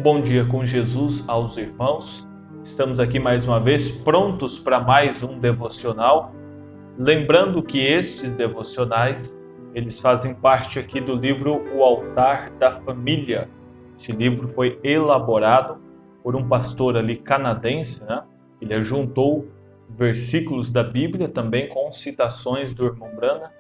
bom dia com Jesus aos irmãos. Estamos aqui mais uma vez prontos para mais um devocional. Lembrando que estes devocionais, eles fazem parte aqui do livro O Altar da Família. Esse livro foi elaborado por um pastor ali canadense, né? Ele juntou versículos da Bíblia também com citações do irmão Brana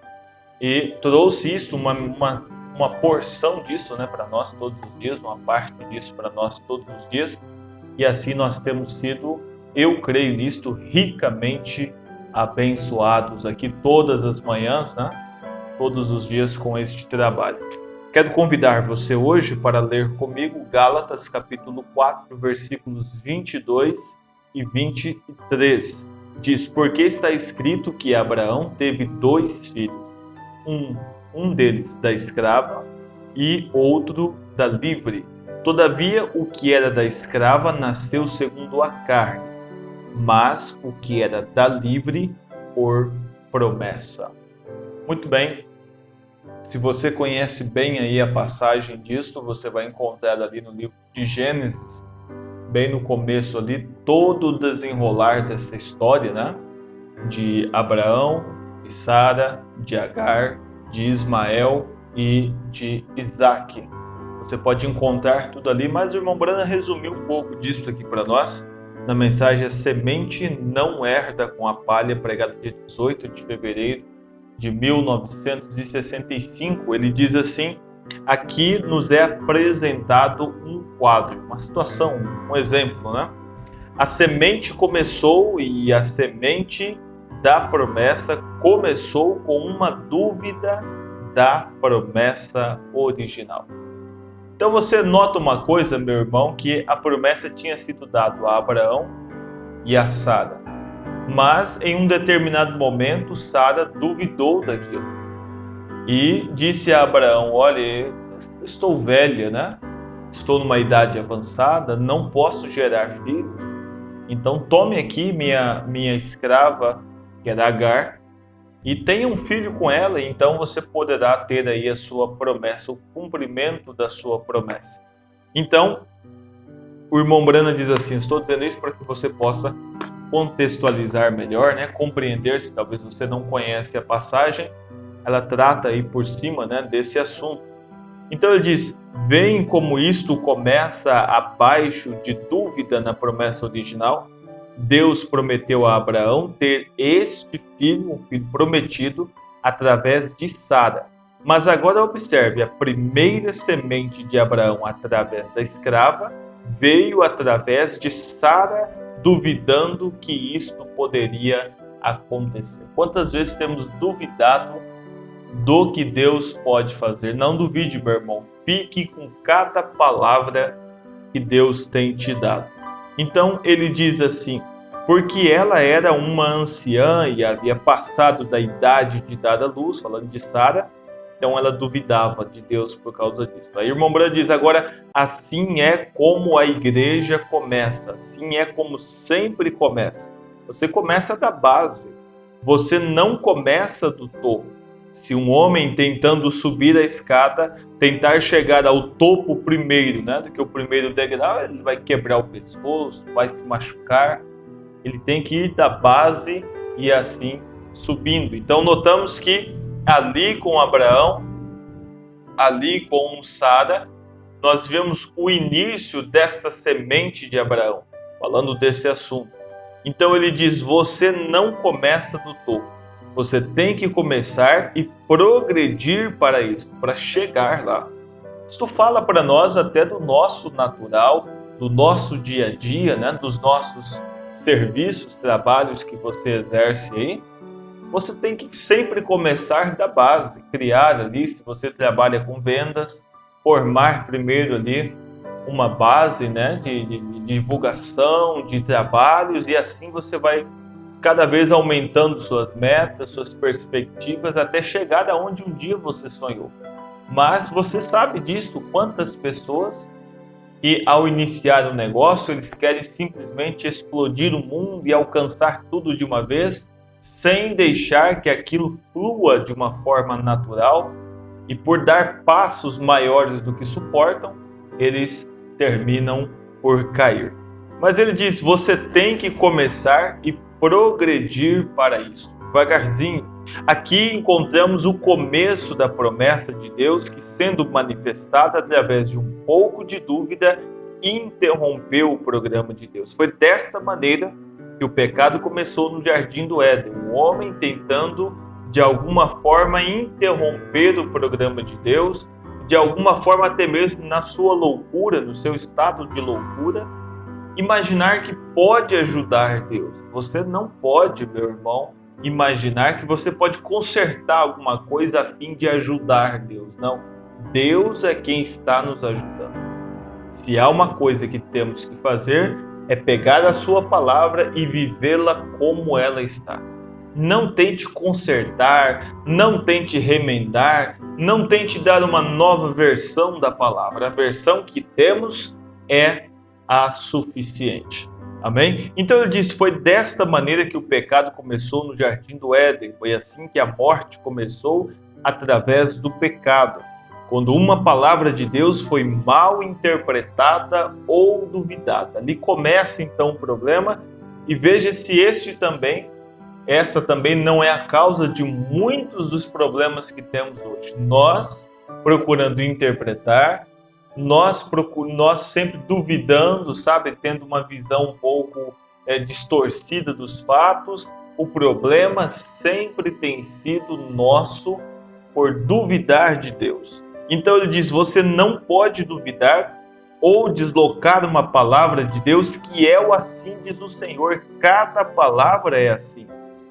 e trouxe isso, uma porção disso, né, para nós todos os dias, uma parte disso para nós todos os dias, e assim nós temos sido, eu creio nisto, ricamente abençoados aqui todas as manhãs, né, todos os dias com este trabalho. Quero convidar você hoje para ler comigo Gálatas capítulo 4, versículos 22 e 23. Diz: porque está escrito que Abraão teve 2 filhos, um deles da escrava e outro da livre. Todavia, o que era da escrava nasceu segundo a carne, mas o que era da livre por promessa. Muito bem. Se você conhece bem aí a passagem disto, você vai encontrar ali no livro de Gênesis, bem no começo ali, todo o desenrolar dessa história, né? De Abraão e Sara, de Agar, de Ismael e de Isaac. Você pode encontrar tudo ali, mas o irmão Brana resumiu um pouco disso aqui para nós na mensagem A Semente Não Herda com a Palha, pregada dia 18 de fevereiro de 1965. Ele diz assim: aqui nos é apresentado um quadro, uma situação, um exemplo, né? A semente começou e a semente da promessa começou com uma dúvida da promessa original. Então você nota uma coisa, meu irmão, que a promessa tinha sido dada a Abraão e a Sara. Mas em um determinado momento, Sara duvidou daquilo. E disse a Abraão: olha, eu estou velha, né? Estou numa idade avançada, não posso gerar filhos. Então tome aqui minha escrava, que era Agar, e tenha um filho com ela, e então você poderá ter aí a sua promessa, o cumprimento da sua promessa. Então, o irmão Brana diz assim, estou dizendo isso para que você possa contextualizar melhor, né? Compreender, se talvez você não conhece a passagem, ela trata aí por cima, né, desse assunto. Então ele diz: veem como isto começa abaixo de dúvida na promessa original. Deus prometeu a Abraão ter este filho, um filho prometido, através de Sara. Mas agora observe, a primeira semente de Abraão através da escrava veio através de Sara, duvidando que isto poderia acontecer. Quantas vezes temos duvidado do que Deus pode fazer? Não duvide, meu irmão. Fique com cada palavra que Deus tem te dado. Então ele diz assim: porque ela era uma anciã e havia passado da idade de dar à luz, falando de Sara, então ela duvidava de Deus por causa disso. Aí o irmão Brana diz agora: assim é como a igreja começa, assim é como sempre começa. Você começa da base, você não começa do topo. Se um homem tentando subir a escada, tentar chegar ao topo primeiro, né, do que o primeiro degrau, ele vai quebrar o pescoço, vai se machucar. Ele tem que ir da base e assim subindo. Então notamos que ali com Abraão, ali com Sara, nós vemos o início desta semente de Abraão, falando desse assunto. Então ele diz: você não começa do topo. Você tem que começar e progredir para isso, para chegar lá. Isto fala para nós até do nosso natural, do nosso dia a dia, né? Dos nossos serviços, trabalhos que você exerce aí. Você tem que sempre começar da base, criar ali, se você trabalha com vendas, formar primeiro ali uma base, né? de divulgação, de trabalhos, e assim você vai cada vez aumentando suas metas, suas perspectivas, até chegar aonde um dia você sonhou. Mas você sabe disso, quantas pessoas que ao iniciar um negócio, eles querem simplesmente explodir o mundo e alcançar tudo de uma vez, sem deixar que aquilo flua de uma forma natural, e por dar passos maiores do que suportam, eles terminam por cair. Mas ele diz, você tem que começar e progredir para isso, devagarzinho. Aqui encontramos o começo da promessa de Deus que, sendo manifestada através de um pouco de dúvida, interrompeu o programa de Deus. Foi desta maneira que o pecado começou no Jardim do Éden. O homem tentando, de alguma forma, interromper o programa de Deus, de alguma forma até mesmo na sua loucura, no seu estado de loucura, imaginar que pode ajudar Deus. Você não pode, meu irmão, imaginar que você pode consertar alguma coisa a fim de ajudar Deus. Não, Deus é quem está nos ajudando. Se há uma coisa que temos que fazer, é pegar a sua palavra e vivê-la como ela está. Não tente consertar, não tente remendar, não tente dar uma nova versão da palavra. A versão que temos é a suficiente. Amém? Então ele diz, foi desta maneira que o pecado começou no Jardim do Éden. Foi assim que a morte começou, através do pecado. Quando uma palavra de Deus foi mal interpretada ou duvidada. Ali começa então o problema, e veja se essa também não é a causa de muitos dos problemas que temos hoje. Nós procurando interpretar, nós sempre duvidando, sabe, tendo uma visão um pouco distorcida dos fatos. O problema sempre tem sido nosso por duvidar de Deus. Então ele diz, você não pode duvidar ou deslocar uma palavra de Deus, que é o assim diz o Senhor. Cada palavra é assim.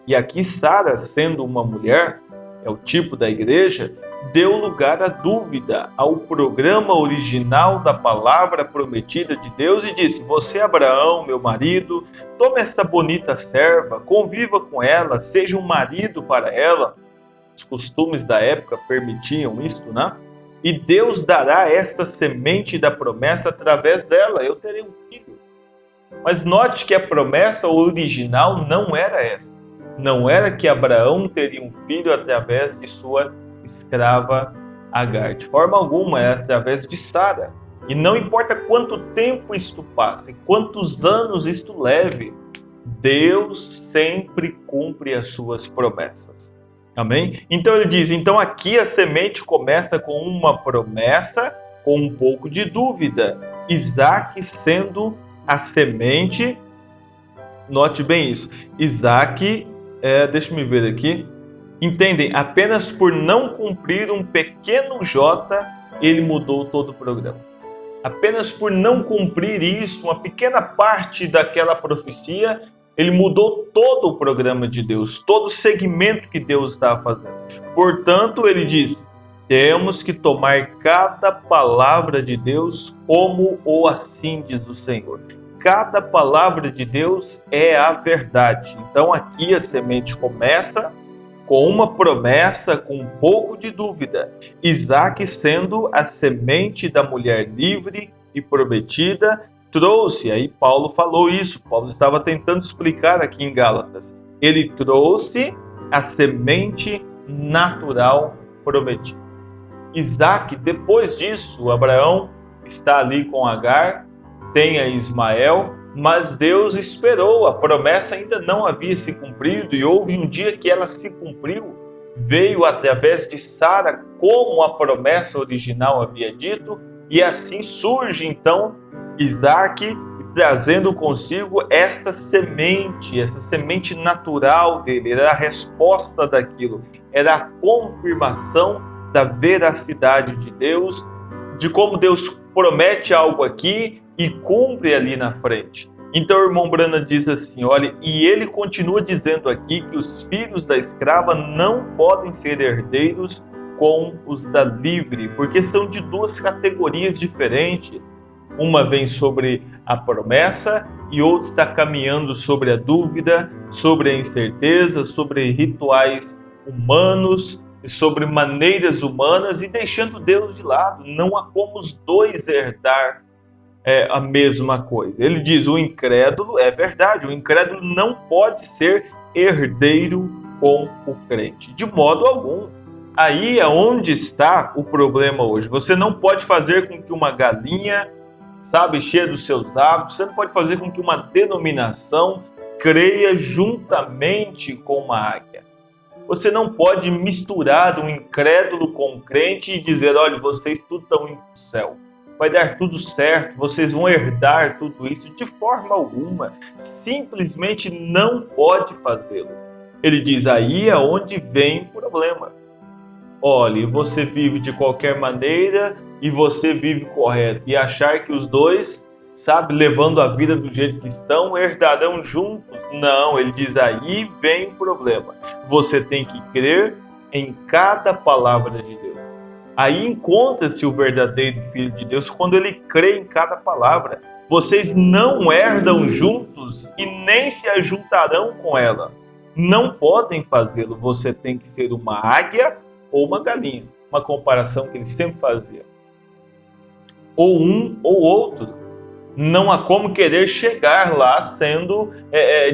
E aqui Sara, sendo uma mulher, é o tipo da igreja, deu lugar à dúvida ao programa original da palavra prometida de Deus e disse, você, Abraão, meu marido, tome essa bonita serva, conviva com ela, seja um marido para ela. Os costumes da época permitiam isso, né? E Deus dará esta semente da promessa através dela, eu terei um filho. Mas note que a promessa original não era essa. Não era que Abraão teria um filho através de sua escrava Agar. De forma alguma, é através de Sara. E não importa quanto tempo isto passe, quantos anos isto leve, Deus sempre cumpre as suas promessas. Amém? Então ele diz, então aqui a semente começa com uma promessa, com um pouco de dúvida. Isaac sendo a semente, note bem isso, Isaac, deixa eu ver aqui, entendem? Apenas por não cumprir um pequeno J, ele mudou todo o programa. Apenas por não cumprir isso, uma pequena parte daquela profecia, ele mudou todo o programa de Deus, todo o segmento que Deus estava fazendo. Portanto, ele diz, temos que tomar cada palavra de Deus como o assim diz o Senhor. Cada palavra de Deus é a verdade. Então aqui a semente começa com uma promessa, com um pouco de dúvida. Isaac, sendo a semente da mulher livre e prometida, trouxe, aí Paulo falou isso, Paulo estava tentando explicar aqui em Gálatas, ele trouxe a semente natural prometida. Isaac, depois disso, Abraão está ali com Agar, tem a Ismael, mas Deus esperou, a promessa ainda não havia se cumprido, e houve um dia que ela se cumpriu, veio através de Sara, como a promessa original havia dito, e assim surge então Isaac, trazendo consigo esta semente natural dele, era a resposta daquilo, era a confirmação da veracidade de Deus, de como Deus promete algo aqui e cumpre ali na frente. Então o irmão Branham diz assim, olha, e ele continua dizendo aqui que os filhos da escrava não podem ser herdeiros com os da livre, porque são de duas categorias diferentes. Uma vem sobre a promessa e outra está caminhando sobre a dúvida, sobre a incerteza, sobre rituais humanos, sobre maneiras humanas e deixando Deus de lado. Não há como os dois herdar a mesma coisa. Ele diz, o incrédulo, é verdade, o incrédulo não pode ser herdeiro com o crente, de modo algum. Aí é onde está o problema hoje. Você não pode fazer com que uma galinha sabe, cheia dos seus hábitos. Você não pode fazer com que uma denominação creia juntamente com uma águia. Você não pode misturar um incrédulo com um crente e dizer, olha, vocês tudo estão indo para o céu. Vai dar tudo certo, vocês vão herdar tudo isso. De forma alguma, simplesmente não pode fazê-lo. Ele diz, aí é onde vem o problema. Olha, você vive de qualquer maneira e você vive correto. E achar que os dois, sabe, levando a vida do jeito que estão, herdarão juntos. Não, ele diz, aí vem o problema. Você tem que crer em cada palavra de Deus. Aí encontra-se o verdadeiro Filho de Deus quando ele crê em cada palavra. Vocês não herdam juntos e nem se ajuntarão com ela. Não podem fazê-lo. Você tem que ser uma águia ou uma galinha. Uma comparação que ele sempre fazia. Ou um ou outro. Não há como querer chegar lá sendo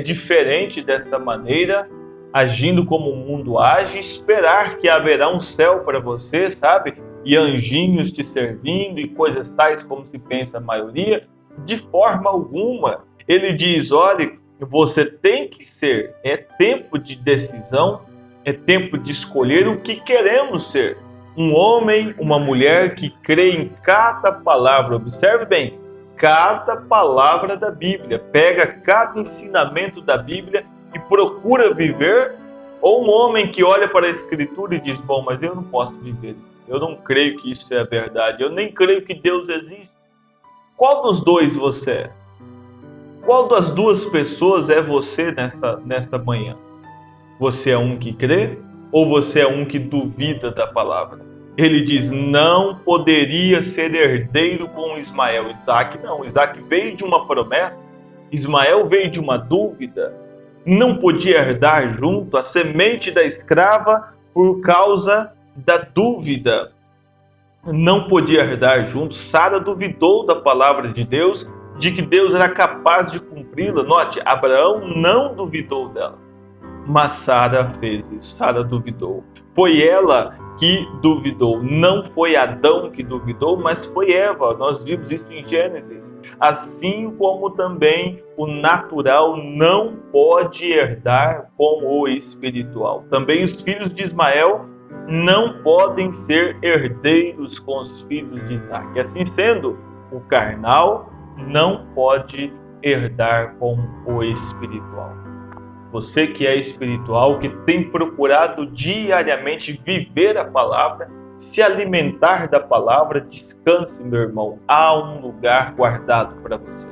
diferente desta maneira, agindo como o mundo age, esperar que haverá um céu para você, sabe? E anjinhos te servindo e coisas tais como se pensa a maioria. De forma alguma. Ele diz, olha, você tem que ser. É tempo de decisão, é tempo de escolher o que queremos ser. Um homem, uma mulher que crê em cada palavra. Observe bem, cada palavra da Bíblia. Pega cada ensinamento da Bíblia e procura viver, ou um homem que olha para a Escritura e diz, bom, mas eu não posso viver, eu não creio que isso é a verdade, eu nem creio que Deus existe. Qual dos dois você é? Qual das duas pessoas é você nesta manhã? Você é um que crê ou você é um que duvida da palavra? Ele diz, não poderia ser herdeiro com Ismael. Isaac não, Isaac veio de uma promessa, Ismael veio de uma dúvida. Não podia herdar junto a semente da escrava por causa da dúvida. Não podia herdar junto. Sara duvidou da palavra de Deus, de que Deus era capaz de cumpri-la. Note, Abraão não duvidou dela, mas Sara fez isso. Sara duvidou. Foi ela que duvidou. Não foi Adão que duvidou, mas foi Eva. Nós vimos isso em Gênesis. Assim como também o natural não pode herdar com o espiritual. Também os filhos de Ismael não podem ser herdeiros com os filhos de Isaac. Assim sendo, o carnal não pode herdar com o espiritual. Você que é espiritual, que tem procurado diariamente viver a palavra, se alimentar da palavra, descanse, meu irmão. Há um lugar guardado para você.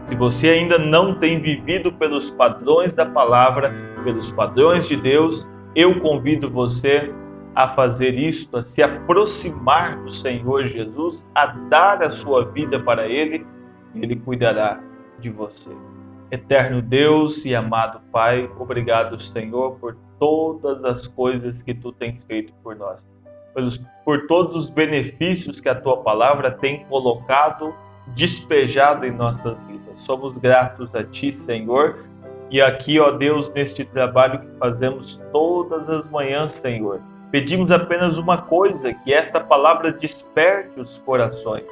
Se você ainda não tem vivido pelos padrões da palavra, pelos padrões de Deus, eu convido você a fazer isto, a se aproximar do Senhor Jesus, a dar a sua vida para Ele, e Ele cuidará de você. Eterno Deus e amado Pai, obrigado, Senhor, por todas as coisas que Tu tens feito por nós, por todos os benefícios que a Tua palavra tem colocado, despejado em nossas vidas. Somos gratos a Ti, Senhor, e aqui, ó Deus, neste trabalho que fazemos todas as manhãs, Senhor, pedimos apenas uma coisa, que esta palavra desperte os corações,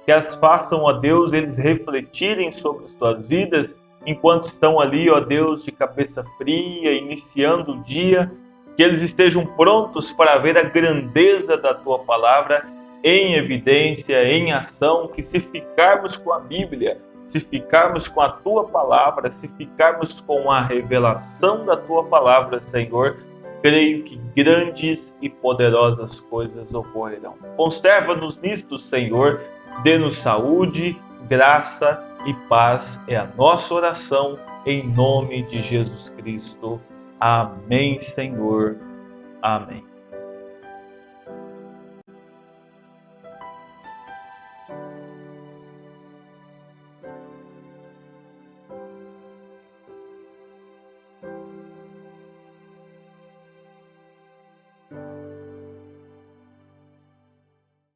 que as façam, ó Deus, eles refletirem sobre as suas vidas, enquanto estão ali, ó Deus, de cabeça fria, iniciando o dia, que eles estejam prontos para ver a grandeza da Tua palavra em evidência, em ação, que se ficarmos com a Bíblia, se ficarmos com a Tua palavra, se ficarmos com a revelação da Tua palavra, Senhor, creio que grandes e poderosas coisas ocorrerão. Conserva-nos nisto, Senhor, dê-nos saúde, graça e paz é a nossa oração, em nome de Jesus Cristo. Amém, Senhor. Amém.